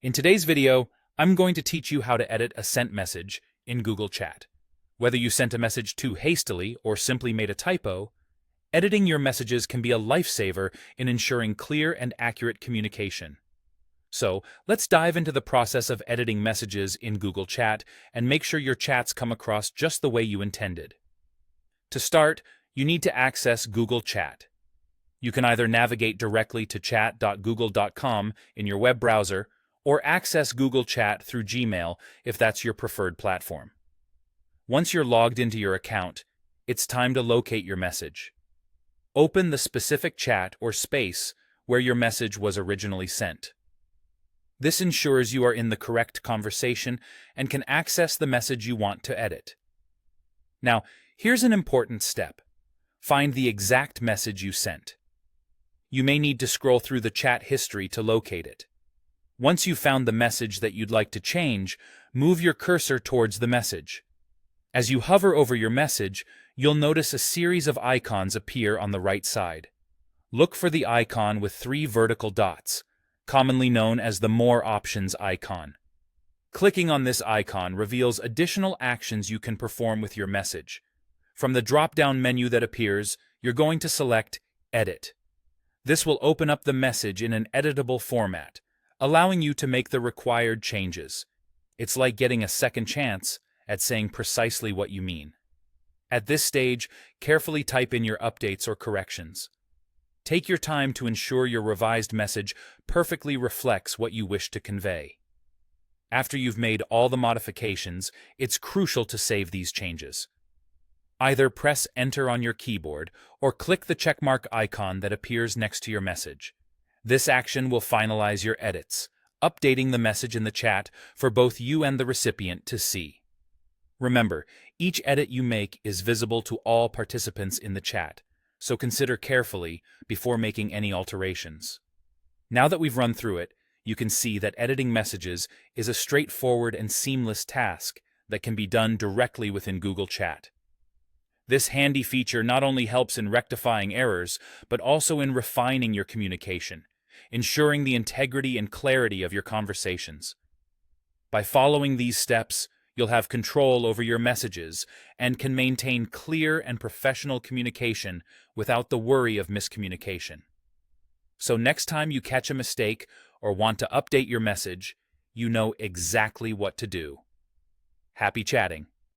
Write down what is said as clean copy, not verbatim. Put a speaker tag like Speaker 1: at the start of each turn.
Speaker 1: In today's video, I'm going to teach you how to edit a sent message in Google Chat. Whether you sent a message too hastily or simply made a typo, editing your messages can be a lifesaver in ensuring clear and accurate communication. So, let's dive into the process of editing messages in Google Chat and make sure your chats come across just the way you intended. To start, you need to access Google Chat. You can either navigate directly to chat.google.com in your web browser or access Google Chat through Gmail if that's your preferred platform. Once you're logged into your account, it's time to locate your message. Open the specific chat or space where your message was originally sent. This ensures you are in the correct conversation and can access the message you want to edit. Now, here's an important step. Find the exact message you sent. You may need to scroll through the chat history to locate it. Once you've found the message that you'd like to change, move your cursor towards the message. As you hover over your message, you'll notice a series of icons appear on the right side. Look for the icon with 3 vertical dots, commonly known as the More Options icon. Clicking on this icon reveals additional actions you can perform with your message. From the drop-down menu that appears, you're going to select Edit. This will open up the message in an editable format, allowing you to make the required changes. It's like getting a second chance at saying precisely what you mean. At this stage, carefully type in your updates or corrections. Take your time to ensure your revised message perfectly reflects what you wish to convey. After you've made all the modifications, it's crucial to save these changes. Either press Enter on your keyboard or click the checkmark icon that appears next to your message. This action will finalize your edits, updating the message in the chat for both you and the recipient to see. Remember, each edit you make is visible to all participants in the chat, so consider carefully before making any alterations. Now that we've run through it, you can see that editing messages is a straightforward and seamless task that can be done directly within Google Chat. This handy feature not only helps in rectifying errors, but also in refining your communication, ensuring the integrity and clarity of your conversations. By following these steps, you'll have control over your messages and can maintain clear and professional communication without the worry of miscommunication. So next time you catch a mistake or want to update your message, you know exactly what to do. Happy chatting!